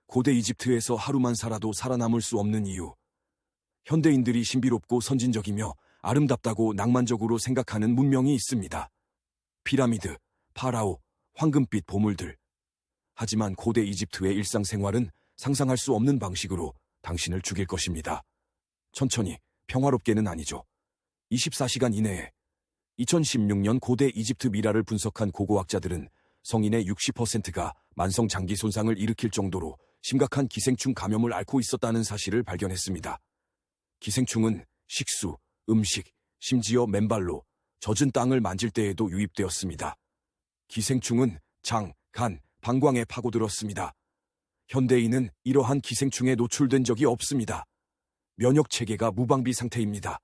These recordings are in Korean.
고대 이집트에서 하루만 살아도 살아남을 수 없는 이유. 현대인들이 신비롭고 선진적이며 아름답다고 낭만적으로 생각하는 문명이 있습니다. 피라미드, 파라오, 황금빛 보물들. 하지만 고대 이집트의 일상생활은 상상할 수 없는 방식으로 당신을 죽일 것입니다. 천천히, 평화롭게는 아니죠. 24시간 이내에. 2016년 고대 이집트 미라를 분석한 고고학자들은 성인의 60%가 만성 장기 손상을 일으킬 정도로 심각한 기생충 감염을 앓고 있었다는 사실을 발견했습니다. 기생충은 식수, 음식, 심지어 맨발로 젖은 땅을 만질 때에도 유입되었습니다. 기생충은 장, 간, 방광에 파고들었습니다. 현대인은 이러한 기생충에 노출된 적이 없습니다. 면역 체계가 무방비 상태입니다.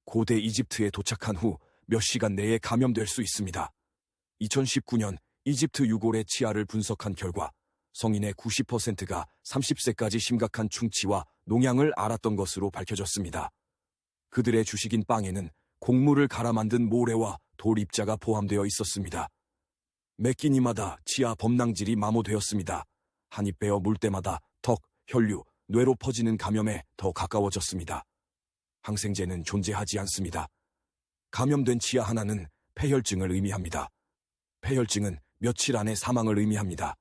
고대 이집트에 도착한 후 몇 시간 내에 감염될 수 있습니다. 2019년 이집트 유골의 치아를 분석한 결과 성인의 90%가 30세까지 심각한 충치와 농양을 앓았던 것으로 밝혀졌습니다. 그들의 주식인 빵에는 곡물을 갈아 만든 모래와 돌 입자가 포함되어 있었습니다. 매 끼니마다 치아 범랑질이 마모되었습니다. 한 입 베어 물 때마다 턱, 혈류, 뇌로 퍼지는 감염에 더 가까워졌습니다. 항생제는 존재하지 않습니다. 감염된 치아 하나는 폐혈증을 의미합니다. 폐혈증은 며칠 안에 사망을 의미합니다.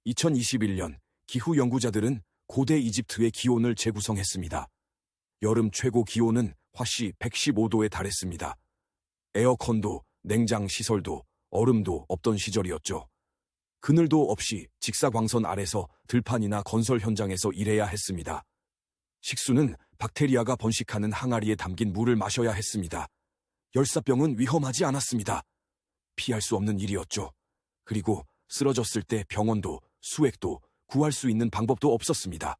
2021년 기후 연구자들은 고대 이집트의 기온을 재구성했습니다. 여름 최고 기온은 화씨 115도에 달했습니다. 에어컨도, 냉장 시설도, 얼음도 없던 시절이었죠. 그늘도 없이 직사광선 아래서 들판이나 건설 현장에서 일해야 했습니다. 식수는 박테리아가 번식하는 항아리에 담긴 물을 마셔야 했습니다. 열사병은 위험하지 않았습니다. 피할 수 없는 일이었죠. 그리고 쓰러졌을 때 병원도, 수액도 구할 수 있는 방법도 없었습니다.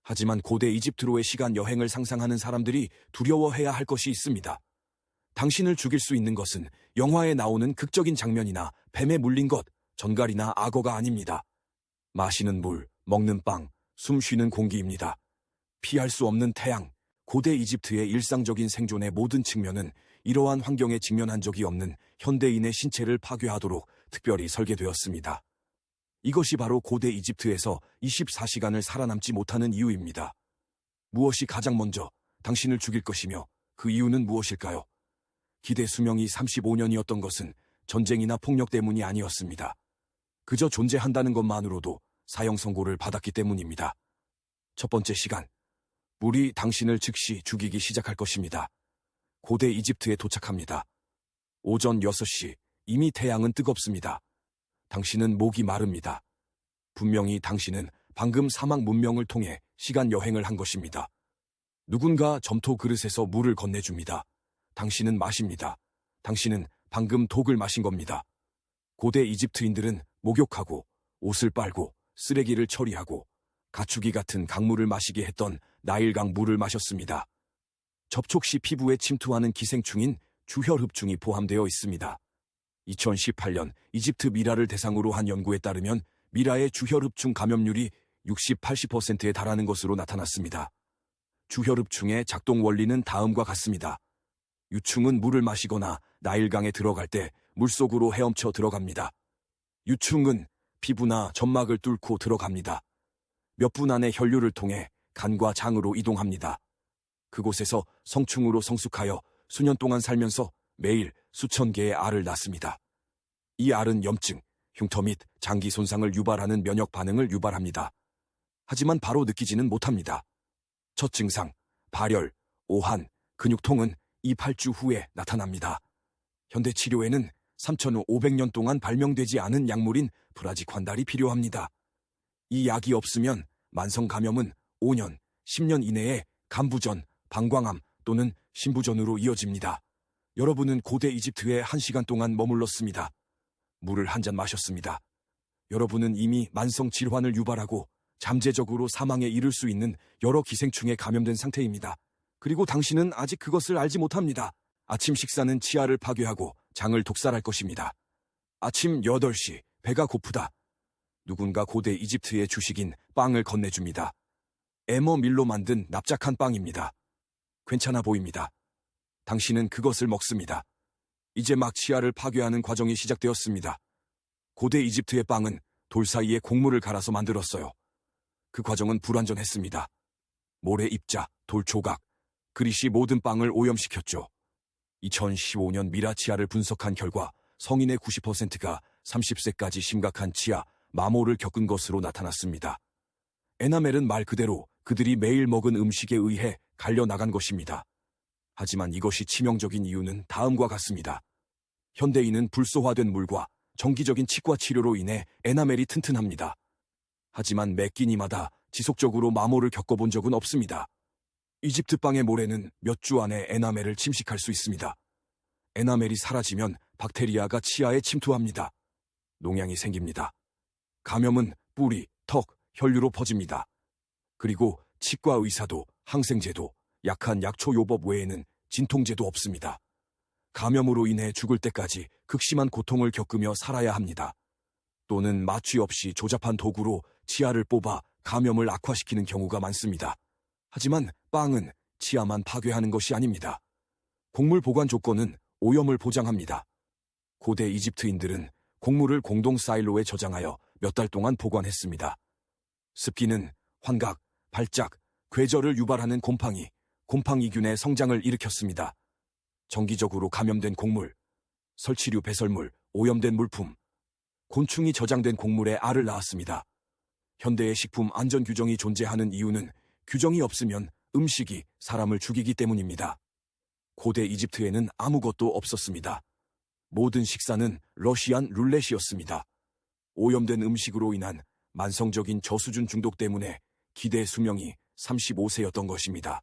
하지만 고대 이집트로의 시간 여행을 상상하는 사람들이 두려워해야 할 것이 있습니다. 당신을 죽일 수 있는 것은 영화에 나오는 극적인 장면이나 뱀에 물린 것, 전갈이나 악어가 아닙니다. 마시는 물, 먹는 빵, 숨 쉬는 공기입니다. 피할 수 없는 태양, 고대 이집트의 일상적인 생존의 모든 측면은 이러한 환경에 직면한 적이 없는 현대인의 신체를 파괴하도록 특별히 설계되었습니다. 이것이 바로 고대 이집트에서 24시간을 살아남지 못하는 이유입니다. 무엇이 가장 먼저 당신을 죽일 것이며 그 이유는 무엇일까요? 기대 수명이 35년이었던 것은 전쟁이나 폭력 때문이 아니었습니다. 그저 존재한다는 것만으로도 사형 선고를 받았기 때문입니다. 첫 번째 시간, 물이 당신을 즉시 죽이기 시작할 것입니다. 고대 이집트에 도착합니다. 오전 6시, 이미 태양은 뜨겁습니다. 당신은 목이 마릅니다. 분명히 당신은 방금 사막 문명을 통해 시간 여행을 한 것입니다. 누군가 점토 그릇에서 물을 건네줍니다. 당신은 마십니다. 당신은 방금 독을 마신 겁니다. 고대 이집트인들은 목욕하고 옷을 빨고 쓰레기를 처리하고 가축이 같은 강물을 마시게 했던 나일강 물을 마셨습니다. 접촉 시 피부에 침투하는 기생충인 주혈흡충이 포함되어 있습니다. 2018년 이집트 미라를 대상으로 한 연구에 따르면 미라의 주혈흡충 감염률이 60-80%에 달하는 것으로 나타났습니다. 주혈흡충의 작동 원리는 다음과 같습니다. 유충은 물을 마시거나 나일강에 들어갈 때 물속으로 헤엄쳐 들어갑니다. 유충은 피부나 점막을 뚫고 들어갑니다. 몇 분 안에 혈류를 통해 간과 장으로 이동합니다. 그곳에서 성충으로 성숙하여 수년 동안 살면서 매일 수천 개의 알을 낳습니다. 이 알은 염증, 흉터 및 장기 손상을 유발하는 면역 반응을 유발합니다. 하지만 바로 느끼지는 못합니다. 첫 증상, 발열, 오한, 근육통은 2-8주 후에 나타납니다. 현대 치료에는 3,500년 동안 발명되지 않은 약물인 프라지콴달이 필요합니다. 이 약이 없으면 만성 감염은 5년, 10년 이내에 간부전, 방광암 또는 신부전으로 이어집니다. 여러분은 고대 이집트에 1시간 동안 머물렀습니다. 물을 한 잔 마셨습니다. 여러분은 이미 만성 질환을 유발하고 잠재적으로 사망에 이를 수 있는 여러 기생충에 감염된 상태입니다. 그리고 당신은 아직 그것을 알지 못합니다. 아침 식사는 치아를 파괴하고 장을 독살할 것입니다. 아침 8시, 배가 고프다. 누군가 고대 이집트의 주식인 빵을 건네줍니다. 에머밀로 만든 납작한 빵입니다. 괜찮아 보입니다. 당신은 그것을 먹습니다. 이제 막 치아를 파괴하는 과정이 시작되었습니다. 고대 이집트의 빵은 돌 사이에 곡물을 갈아서 만들었어요. 그 과정은 불완전했습니다. 모래 입자, 돌 조각, 그릿이 모든 빵을 오염시켰죠. 2015년 미라 치아를 분석한 결과 성인의 90%가 30세까지 심각한 치아, 마모를 겪은 것으로 나타났습니다. 에나멜은 말 그대로 그들이 매일 먹은 음식에 의해 갈려나간 것입니다. 하지만 이것이 치명적인 이유는 다음과 같습니다. 현대인은 불소화된 물과 정기적인 치과 치료로 인해 에나멜이 튼튼합니다. 하지만 매 끼니마다 지속적으로 마모를 겪어본 적은 없습니다. 이집트 빵의 모래는 몇 주 안에 에나멜을 침식할 수 있습니다. 에나멜이 사라지면 박테리아가 치아에 침투합니다. 농양이 생깁니다. 감염은 뿌리, 턱, 혈류로 퍼집니다. 그리고 치과 의사도 항생제도 약한 약초요법 외에는 진통제도 없습니다. 감염으로 인해 죽을 때까지 극심한 고통을 겪으며 살아야 합니다. 또는 마취 없이 조잡한 도구로 치아를 뽑아 감염을 악화시키는 경우가 많습니다. 하지만 빵은 치아만 파괴하는 것이 아닙니다. 곡물 보관 조건은 오염을 보장합니다. 고대 이집트인들은 곡물을 공동 사일로에 저장하여 몇 달 동안 보관했습니다. 습기는 환각, 발작, 궤절을 유발하는 곰팡이균의 성장을 일으켰습니다. 정기적으로 감염된 곡물, 설치류 배설물, 오염된 물품, 곤충이 저장된 곡물에 알을 낳았습니다. 현대의 식품 안전 규정이 존재하는 이유는 규정이 없으면 음식이 사람을 죽이기 때문입니다. 고대 이집트에는 아무것도 없었습니다. 모든 식사는 러시안 룰렛이었습니다. 오염된 음식으로 인한 만성적인 저수준 중독 때문에 기대 수명이 35세였던 것입니다.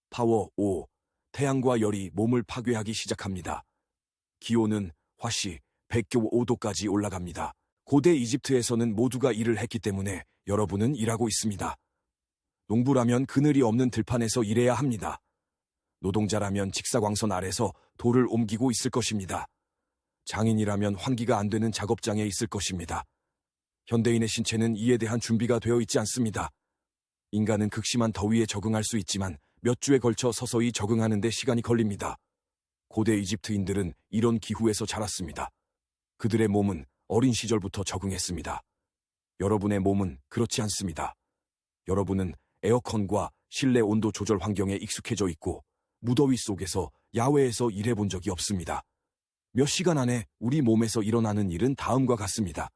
파워 5. 태양과 열이 몸을 파괴하기 시작합니다. 기온은 화씨 105도까지 올라갑니다. 고대 이집트에서는 모두가 일을 했기 때문에 여러분은 일하고 있습니다. 농부라면 그늘이 없는 들판에서 일해야 합니다. 노동자라면 직사광선 아래서 돌을 옮기고 있을 것입니다. 장인이라면 환기가 안 되는 작업장에 있을 것입니다. 현대인의 신체는 이에 대한 준비가 되어 있지 않습니다. 인간은 극심한 더위에 적응할 수 있지만 몇 주에 걸쳐 서서히 적응하는 데 시간이 걸립니다. 고대 이집트인들은 이런 기후에서 자랐습니다. 그들의 몸은 어린 시절부터 적응했습니다. 여러분의 몸은 그렇지 않습니다. 여러분은 에어컨과 실내 온도 조절 환경에 익숙해져 있고 무더위 속에서 야외에서 일해본 적이 없습니다. 몇 시간 안에 우리 몸에서 일어나는 일은 다음과 같습니다.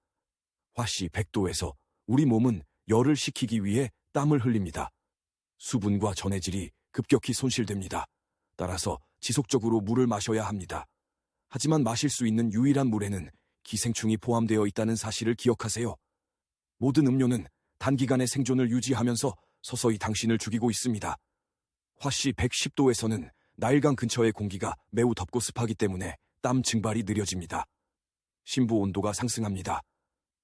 화씨 100도에서 우리 몸은 열을 식히기 위해 땀을 흘립니다. 수분과 전해질이 급격히 손실됩니다. 따라서 지속적으로 물을 마셔야 합니다. 하지만 마실 수 있는 유일한 물에는 기생충이 포함되어 있다는 사실을 기억하세요. 모든 음료는 단기간의 생존을 유지하면서 서서히 당신을 죽이고 있습니다. 화씨 110도에서는 나일강 근처의 공기가 매우 덥고 습하기 때문에 땀 증발이 느려집니다. 심부 온도가 상승합니다.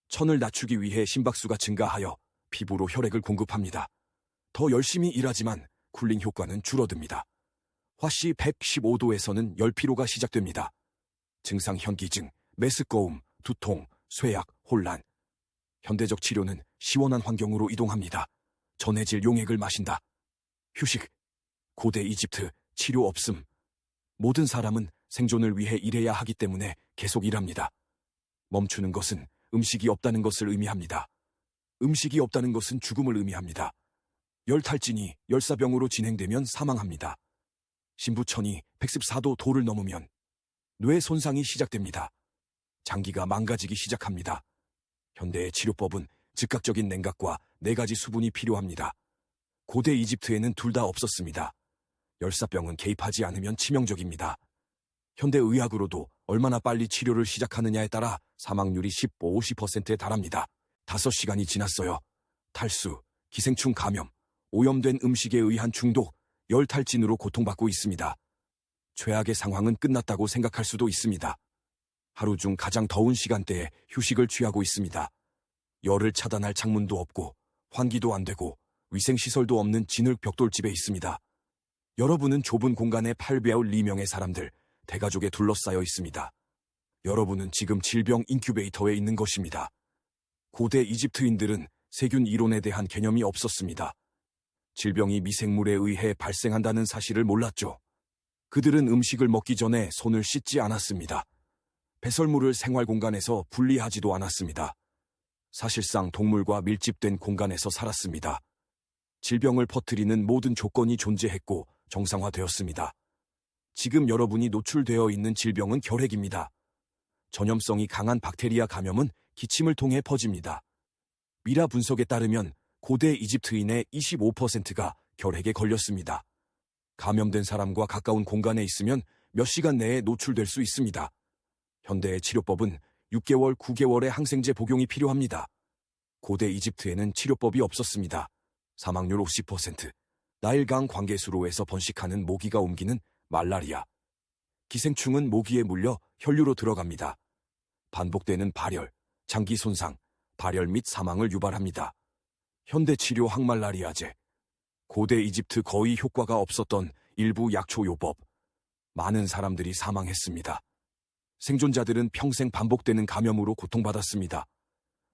천을 낮추기 위해 심박수가 증가하여 피부로 혈액을 공급합니다. 더 열심히 일하지만 쿨링 효과는 줄어듭니다. 화씨 115도에서는 열피로가 시작됩니다. 증상 현기증, 메스꺼움, 두통, 쇠약, 혼란. 현대적 치료는 시원한 환경으로 이동합니다. 전해질 용액을 마신다. 휴식. 고대 이집트, 치료 없음. 모든 사람은 생존을 위해 일해야 하기 때문에 계속 일합니다. 멈추는 것은 음식이 없다는 것을 의미합니다. 음식이 없다는 것은 죽음을 의미합니다. 열탈진이 열사병으로 진행되면 사망합니다. 신부천이 114도 도를 넘으면 뇌 손상이 시작됩니다. 장기가 망가지기 시작합니다. 현대의 치료법은 즉각적인 냉각과 4가지 수분이 필요합니다. 고대 이집트에는 둘 다 없었습니다. 열사병은 개입하지 않으면 치명적입니다. 현대의학으로도 얼마나 빨리 치료를 시작하느냐에 따라 사망률이 50%에 달합니다. 5시간이 지났어요. 탈수, 기생충 감염, 오염된 음식에 의한 중독, 열탈진으로 고통받고 있습니다. 최악의 상황은 끝났다고 생각할 수도 있습니다. 하루 중 가장 더운 시간대에 휴식을 취하고 있습니다. 열을 차단할 창문도 없고 환기도 안 되고 위생시설도 없는 진흙 벽돌집에 있습니다. 여러분은 좁은 공간에 804명의 사람들, 대가족에 둘러싸여 있습니다. 여러분은 지금 질병 인큐베이터에 있는 것입니다. 고대 이집트인들은 세균 이론에 대한 개념이 없었습니다. 질병이 미생물에 의해 발생한다는 사실을 몰랐죠. 그들은 음식을 먹기 전에 손을 씻지 않았습니다. 배설물을 생활 공간에서 분리하지도 않았습니다. 사실상 동물과 밀집된 공간에서 살았습니다. 질병을 퍼뜨리는 모든 조건이 존재했고 정상화되었습니다. 지금 여러분이 노출되어 있는 질병은 결핵입니다. 전염성이 강한 박테리아 감염은 기침을 통해 퍼집니다. 미라 분석에 따르면 고대 이집트인의 25%가 결핵에 걸렸습니다. 감염된 사람과 가까운 공간에 있으면 몇 시간 내에 노출될 수 있습니다. 현대의 치료법은 6개월, 9개월의 항생제 복용이 필요합니다. 고대 이집트에는 치료법이 없었습니다. 사망률 50%, 나일강 광개수로에서 번식하는 모기가 옮기는 말라리아. 기생충은 모기에 물려 혈류로 들어갑니다. 반복되는 발열, 장기 손상, 발열 및 사망을 유발합니다. 현대 치료 항말라리아제. 고대 이집트 거의 효과가 없었던 일부 약초요법. 많은 사람들이 사망했습니다. 생존자들은 평생 반복되는 감염으로 고통받았습니다.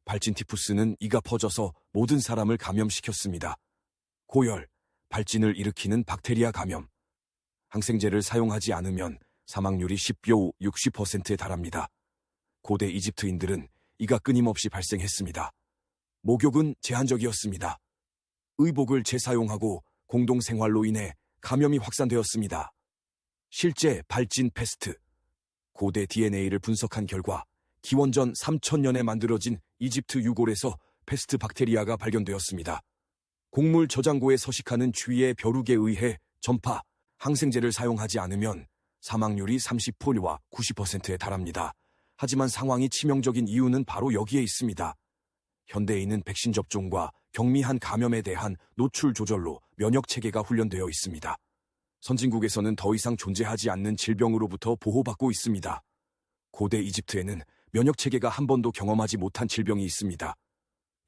발진 티푸스는 이가 퍼져서 모든 사람을 감염시켰습니다. 고열, 발진을 일으키는 박테리아 감염. 항생제를 사용하지 않으면 사망률이 10여 60%에 달합니다. 고대 이집트인들은 이가 끊임없이 발생했습니다. 목욕은 제한적이었습니다. 의복을 재사용하고 공동생활로 인해 감염이 확산되었습니다. 실제 발진 패스트. 고대 DNA를 분석한 결과 기원전 3000년에 만들어진 이집트 유골에서 패스트 박테리아가 발견되었습니다. 곡물 저장고에 서식하는 주위의 벼룩에 의해 전파, 항생제를 사용하지 않으면 사망률이 30%와 90%에 달합니다. 하지만 상황이 치명적인 이유는 바로 여기에 있습니다. 현대인은 백신 접종과 경미한 감염에 대한 노출 조절로 면역 체계가 훈련되어 있습니다. 선진국에서는 더 이상 존재하지 않는 질병으로부터 보호받고 있습니다. 고대 이집트에는 면역 체계가 한 번도 경험하지 못한 질병이 있습니다.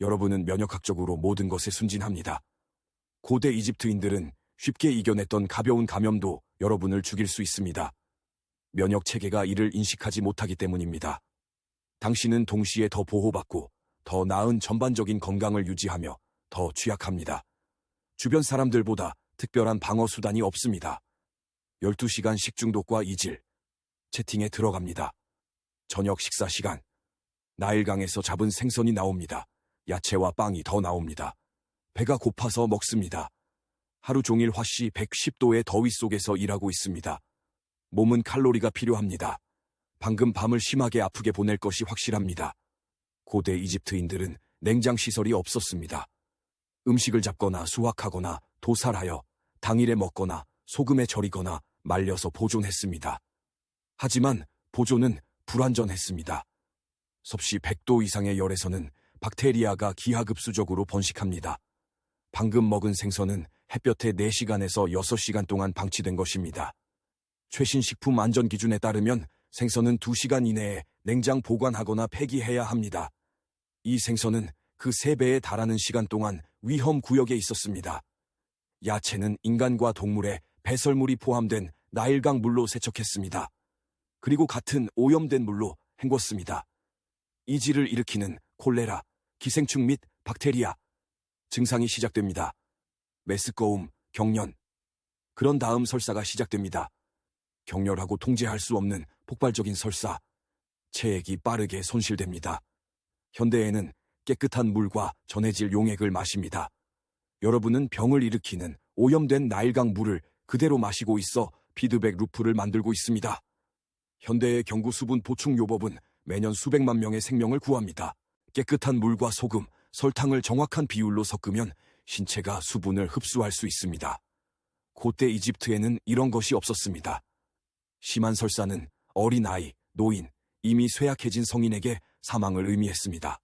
여러분은 면역학적으로 모든 것에 순진합니다. 고대 이집트인들은 쉽게 이겨냈던 가벼운 감염도 여러분을 죽일 수 있습니다. 면역 체계가 이를 인식하지 못하기 때문입니다. 당신은 동시에 더 보호받고 더 나은 전반적인 건강을 유지하며 더 취약합니다. 주변 사람들보다 특별한 방어 수단이 없습니다. 12시간 식중독과 이질. 채팅에 들어갑니다. 저녁 식사 시간. 나일강에서 잡은 생선이 나옵니다. 야채와 빵이 더 나옵니다. 배가 고파서 먹습니다. 하루 종일 화씨 110도의 더위 속에서 일하고 있습니다. 몸은 칼로리가 필요합니다. 방금 밤을 심하게 아프게 보낼 것이 확실합니다. 고대 이집트인들은 냉장 시설이 없었습니다. 음식을 잡거나 수확하거나 도살하여 당일에 먹거나 소금에 절이거나 말려서 보존했습니다. 하지만 보존은 불완전했습니다. 섭씨 100도 이상의 열에서는 박테리아가 기하급수적으로 번식합니다. 방금 먹은 생선은 햇볕에 4시간에서 6시간 동안 방치된 것입니다. 최신 식품 안전 기준에 따르면 생선은 2시간 이내에 냉장 보관하거나 폐기해야 합니다. 이 생선은 그 3배에 달하는 시간 동안 위험 구역에 있었습니다. 야채는 인간과 동물의 배설물이 포함된 나일강 물로 세척했습니다. 그리고 같은 오염된 물로 헹궜습니다. 이질을 일으키는 콜레라, 기생충 및 박테리아 증상이 시작됩니다. 메스꺼움, 경련. 그런 다음 설사가 시작됩니다. 격렬하고 통제할 수 없는 폭발적인 설사. 체액이 빠르게 손실됩니다. 현대에는 깨끗한 물과 전해질 용액을 마십니다. 여러분은 병을 일으키는 오염된 나일강 물을 그대로 마시고 있어 피드백 루프를 만들고 있습니다. 현대의 경구 수분 보충 요법은 매년 수백만 명의 생명을 구합니다. 깨끗한 물과 소금, 설탕을 정확한 비율로 섞으면 신체가 수분을 흡수할 수 있습니다. 고대 이집트에는 이런 것이 없었습니다. 심한 설사는 어린아이, 노인, 이미 쇠약해진 성인에게 사망을 의미했습니다.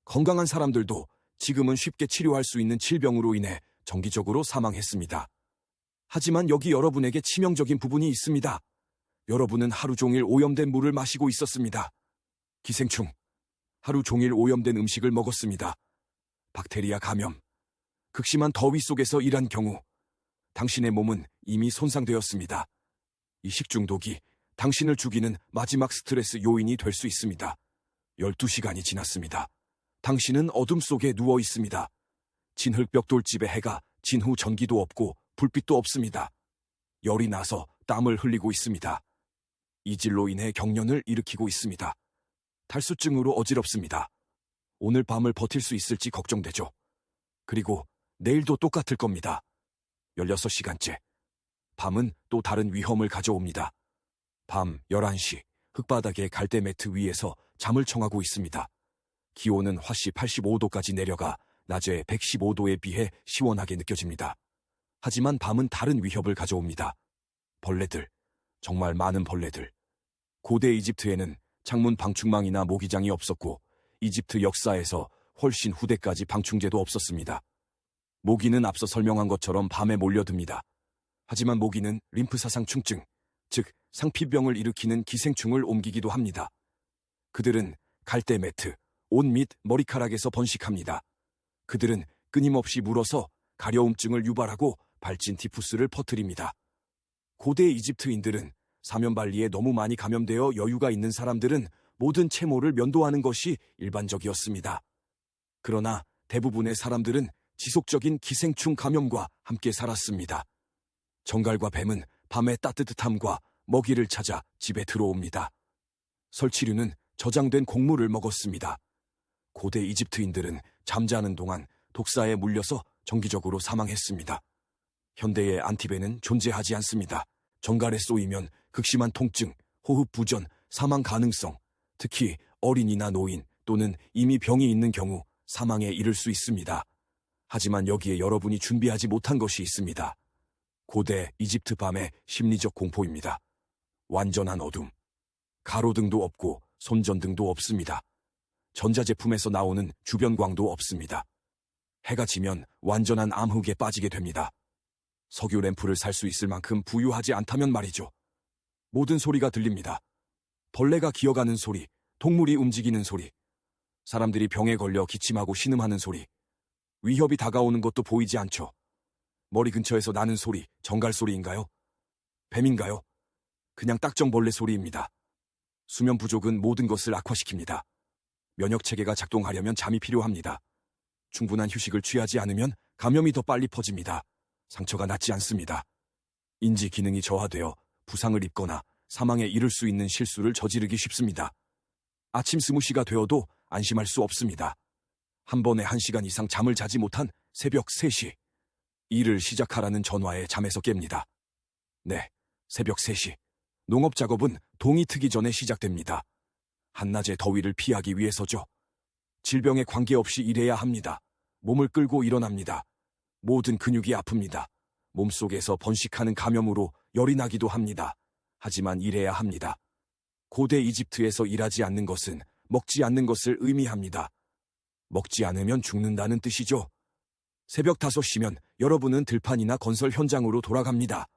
건강한 사람들도 지금은 쉽게 치료할 수 있는 질병으로 인해 정기적으로 사망했습니다. 하지만 여기 여러분에게 치명적인 부분이 있습니다. 여러분은 하루 종일 오염된 물을 마시고 있었습니다. 기생충. 하루 종일 오염된 음식을 먹었습니다. 박테리아 감염. 극심한 더위 속에서 일한 경우 당신의 몸은 이미 손상되었습니다. 이 식중독이 당신을 죽이는 마지막 스트레스 요인이 될 수 있습니다. 12시간이 지났습니다. 당신은 어둠 속에 누워 있습니다. 진흙 벽돌집에 해가 진 후 전기도 없고 불빛도 없습니다. 열이 나서 땀을 흘리고 있습니다. 이질로 인해 경련을 일으키고 있습니다. 탈수증으로 어지럽습니다. 오늘 밤을 버틸 수 있을지 걱정되죠. 그리고 내일도 똑같을 겁니다. 16시간째. 밤은 또 다른 위험을 가져옵니다. 밤 11시, 흙바닥에 갈대 매트 위에서 잠을 청하고 있습니다. 기온은 화씨 85도까지 내려가 낮에 115도에 비해 시원하게 느껴집니다. 하지만 밤은 다른 위협을 가져옵니다. 벌레들, 정말 많은 벌레들. 고대 이집트에는 창문 방충망이나 모기장이 없었고 이집트 역사에서 훨씬 후대까지 방충제도 없었습니다. 모기는 앞서 설명한 것처럼 밤에 몰려듭니다. 하지만 모기는 림프사상충증, 즉 상피병을 일으키는 기생충을 옮기기도 합니다. 그들은 갈대 매트, 옷 및 머리카락에서 번식합니다. 그들은 끊임없이 물어서 가려움증을 유발하고 발진 티푸스를 퍼뜨립니다. 고대 이집트인들은 사면발리에 너무 많이 감염되어 여유가 있는 사람들은 모든 채모를 면도하는 것이 일반적이었습니다. 그러나 대부분의 사람들은 지속적인 기생충 감염과 함께 살았습니다. 정갈과 뱀은 밤의 따뜻함과 먹이를 찾아 집에 들어옵니다. 설치류는 저장된 곡물을 먹었습니다. 고대 이집트인들은 잠자는 동안 독사에 물려서 정기적으로 사망했습니다. 현대의 안티베는 존재하지 않습니다. 정갈에 쏘이면 극심한 통증, 호흡 부전, 사망 가능성, 특히 어린이나 노인 또는 이미 병이 있는 경우 사망에 이를 수 있습니다. 하지만 여기에 여러분이 준비하지 못한 것이 있습니다. 고대 이집트 밤의 심리적 공포입니다. 완전한 어둠. 가로등도 없고 손전등도 없습니다. 전자제품에서 나오는 주변광도 없습니다. 해가 지면 완전한 암흑에 빠지게 됩니다. 석유 램프를 살 수 있을 만큼 부유하지 않다면 말이죠. 모든 소리가 들립니다. 벌레가 기어가는 소리, 동물이 움직이는 소리, 사람들이 병에 걸려 기침하고 신음하는 소리, 위협이 다가오는 것도 보이지 않죠. 머리 근처에서 나는 소리, 정갈 소리인가요? 뱀인가요? 그냥 딱정벌레 소리입니다. 수면 부족은 모든 것을 악화시킵니다. 면역체계가 작동하려면 잠이 필요합니다. 충분한 휴식을 취하지 않으면 감염이 더 빨리 퍼집니다. 상처가 낫지 않습니다. 인지 기능이 저하되어 부상을 입거나 사망에 이를 수 있는 실수를 저지르기 쉽습니다. 아침 스무시가 되어도 안심할 수 없습니다. 한 번에 1시간 이상 잠을 자지 못한 새벽 3시. 일을 시작하라는 전화에 잠에서 깹니다. 네, 새벽 3시. 농업작업은 동이 트기 전에 시작됩니다. 한낮의 더위를 피하기 위해서죠. 질병에 관계없이 일해야 합니다. 몸을 끌고 일어납니다. 모든 근육이 아픕니다. 몸속에서 번식하는 감염으로 열이 나기도 합니다. 하지만 일해야 합니다. 고대 이집트에서 일하지 않는 것은 먹지 않는 것을 의미합니다. 먹지 않으면 죽는다는 뜻이죠. 새벽 5시면 여러분은 들판이나 건설 현장으로 돌아갑니다.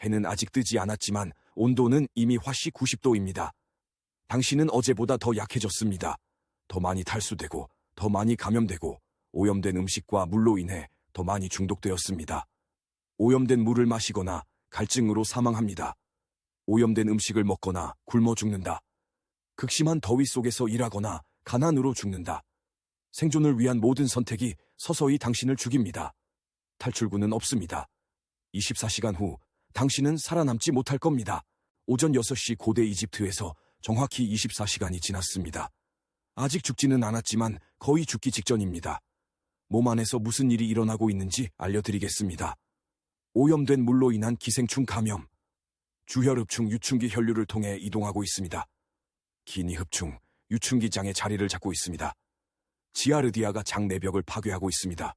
해는 아직 뜨지 않았지만 온도는 이미 화씨 90도입니다. 당신은 어제보다 더 약해졌습니다. 더 많이 탈수되고 더 많이 감염되고 오염된 음식과 물로 인해 더 많이 중독되었습니다. 오염된 물을 마시거나 갈증으로 사망합니다. 오염된 음식을 먹거나 굶어 죽는다. 극심한 더위 속에서 일하거나 가난으로 죽는다. 생존을 위한 모든 선택이 서서히 당신을 죽입니다. 탈출구는 없습니다. 24시간 후 당신은 살아남지 못할 겁니다. 오전 6시 고대 이집트에서 정확히 24시간이 지났습니다. 아직 죽지는 않았지만 거의 죽기 직전입니다. 몸 안에서 무슨 일이 일어나고 있는지 알려드리겠습니다. 오염된 물로 인한 기생충 감염. 주혈흡충 유충기 혈류를 통해 이동하고 있습니다. 기니흡충 유충기장의 자리를 잡고 있습니다. 지아르디아가 장 내벽을 파괴하고 있습니다.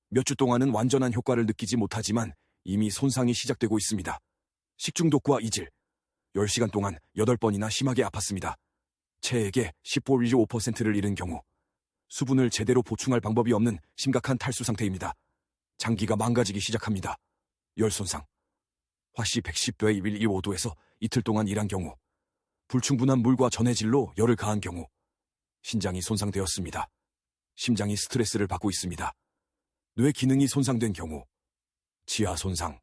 몇 주 동안은 완전한 효과를 느끼지 못하지만 이미 손상이 시작되고 있습니다. 식중독과 이질. 10시간 동안 8번이나 심하게 아팠습니다. 체액의 15%를 잃은 경우. 수분을 제대로 보충할 방법이 없는 심각한 탈수 상태입니다. 장기가 망가지기 시작합니다. 열 손상. 화씨 110도에 115도에서 이틀 동안 일한 경우. 불충분한 물과 전해질로 열을 가한 경우. 신장이 손상되었습니다. 심장이 스트레스를 받고 있습니다. 뇌 기능이 손상된 경우. 치아 손상.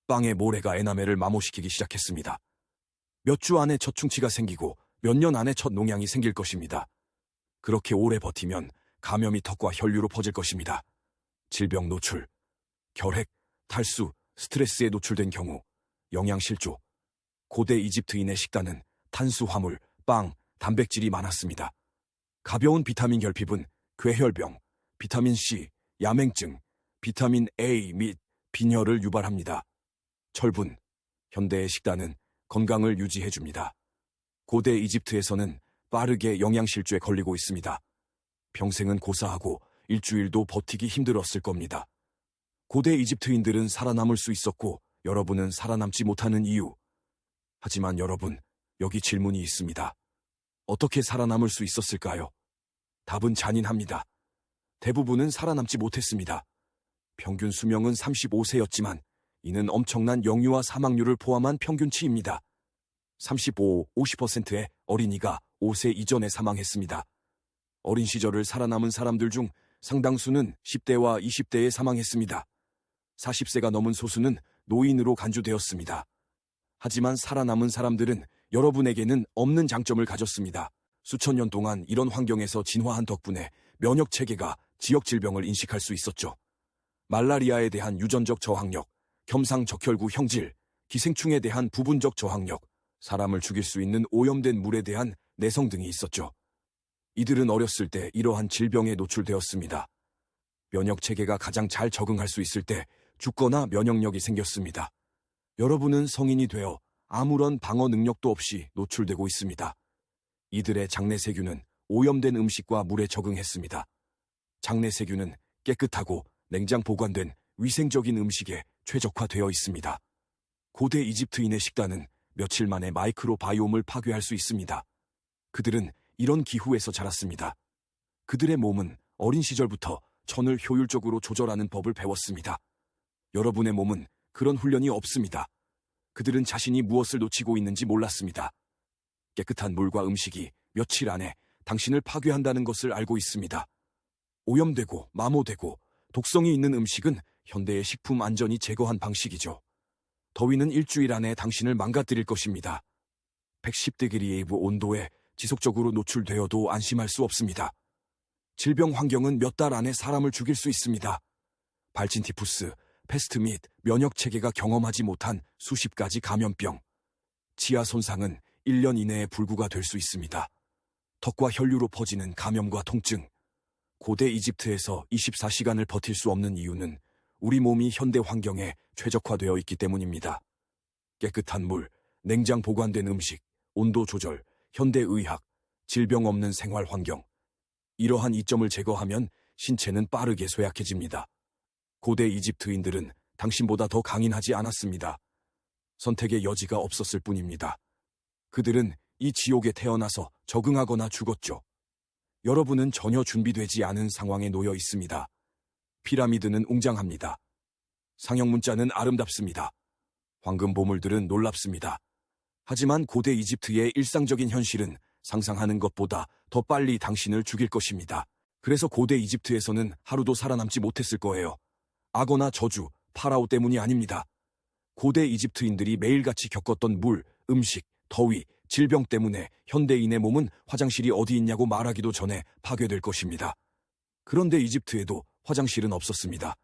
빵의 모래가 에나멜을 마모시키기 시작했습니다. 몇 주 안에 첫 충치가 생기고 몇 년 안에 첫 농양이 생길 것입니다. 그렇게 오래 버티면 감염이 턱과 혈류로 퍼질 것입니다. 질병 노출, 결핵, 탈수, 스트레스에 노출된 경우, 영양실조. 고대 이집트인의 식단은 탄수화물, 빵, 단백질이 많았습니다. 가벼운 비타민 결핍은 괴혈병, 비타민 C, 야맹증, 비타민 A 및 빈혈을 유발합니다. 철분, 현대의 식단은 건강을 유지해줍니다. 고대 이집트에서는 빠르게 영양실조에 걸리고 있습니다. 평생은 고사하고 일주일도 버티기 힘들었을 겁니다. 고대 이집트인들은 살아남을 수 있었고 여러분은 살아남지 못하는 이유. 하지만 여러분, 여기 질문이 있습니다. 어떻게 살아남을 수 있었을까요? 답은 잔인합니다. 대부분은 살아남지 못했습니다. 평균 수명은 35세였지만 이는 엄청난 영유아 사망률을 포함한 평균치입니다. 50%의 어린이가 5세 이전에 사망했습니다. 어린 시절을 살아남은 사람들 중 상당수는 10대와 20대에 사망했습니다. 40세가 넘은 소수는 노인으로 간주되었습니다. 하지만 살아남은 사람들은 여러분에게는 없는 장점을 가졌습니다. 수천 년 동안 이런 환경에서 진화한 덕분에 면역 체계가 지역 질병을 인식할 수 있었죠. 말라리아에 대한 유전적 저항력, 겸상적혈구 형질, 기생충에 대한 부분적 저항력, 사람을 죽일 수 있는 오염된 물에 대한 내성 등이 있었죠. 이들은 어렸을 때 이러한 질병에 노출되었습니다. 면역 체계가 가장 잘 적응할 수 있을 때 죽거나 면역력이 생겼습니다. 여러분은 성인이 되어 아무런 방어 능력도 없이 노출되고 있습니다. 이들의 장내세균은 오염된 음식과 물에 적응했습니다. 장내세균은 깨끗하고 냉장 보관된 위생적인 음식에 최적화되어 있습니다. 고대 이집트인의 식단은 며칠 만에 마이크로바이옴을 파괴할 수 있습니다. 그들은 이런 기후에서 자랐습니다. 그들의 몸은 어린 시절부터 천을 효율적으로 조절하는 법을 배웠습니다. 여러분의 몸은 그런 훈련이 없습니다. 그들은 자신이 무엇을 놓치고 있는지 몰랐습니다. 깨끗한 물과 음식이 며칠 안에 당신을 파괴한다는 것을 알고 있습니다. 오염되고 마모되고 독성이 있는 음식은 현대의 식품 안전이 제거한 방식이죠. 더위는 일주일 안에 당신을 망가뜨릴 것입니다. 110°F 온도에 지속적으로 노출되어도 안심할 수 없습니다. 질병 환경은 몇 달 안에 사람을 죽일 수 있습니다. 발진 티푸스, 패스트 및 면역 체계가 경험하지 못한 수십 가지 감염병. 치아 손상은 1년 이내에 불구가 될 수 있습니다. 턱과 혈류로 퍼지는 감염과 통증. 고대 이집트에서 24시간을 버틸 수 없는 이유는 우리 몸이 현대 환경에 최적화되어 있기 때문입니다. 깨끗한 물, 냉장 보관된 음식, 온도 조절, 현대 의학, 질병 없는 생활 환경. 이러한 이점을 제거하면 신체는 빠르게 쇠약해집니다. 고대 이집트인들은 당신보다 더 강인하지 않았습니다. 선택의 여지가 없었을 뿐입니다. 그들은 이 지옥에 태어나서 적응하거나 죽었죠. 여러분은 전혀 준비되지 않은 상황에 놓여 있습니다. 피라미드는 웅장합니다. 상형 문자는 아름답습니다. 황금 보물들은 놀랍습니다. 하지만 고대 이집트의 일상적인 현실은 상상하는 것보다 더 빨리 당신을 죽일 것입니다. 그래서 고대 이집트에서는 하루도 살아남지 못했을 거예요. 악어나 저주, 파라오 때문이 아닙니다. 고대 이집트인들이 매일같이 겪었던 물, 음식, 더위, 질병 때문에 현대인의 몸은 화장실이 어디 있냐고 말하기도 전에 파괴될 것입니다. 그런데 이집트에도 화장실은 없었습니다.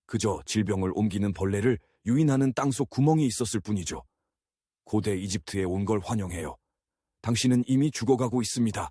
그저 질병을 옮기는 벌레를 유인하는 땅속 구멍이 있었을 뿐이죠. 고대 이집트에 온 걸 환영해요. 당신은 이미 죽어가고 있습니다.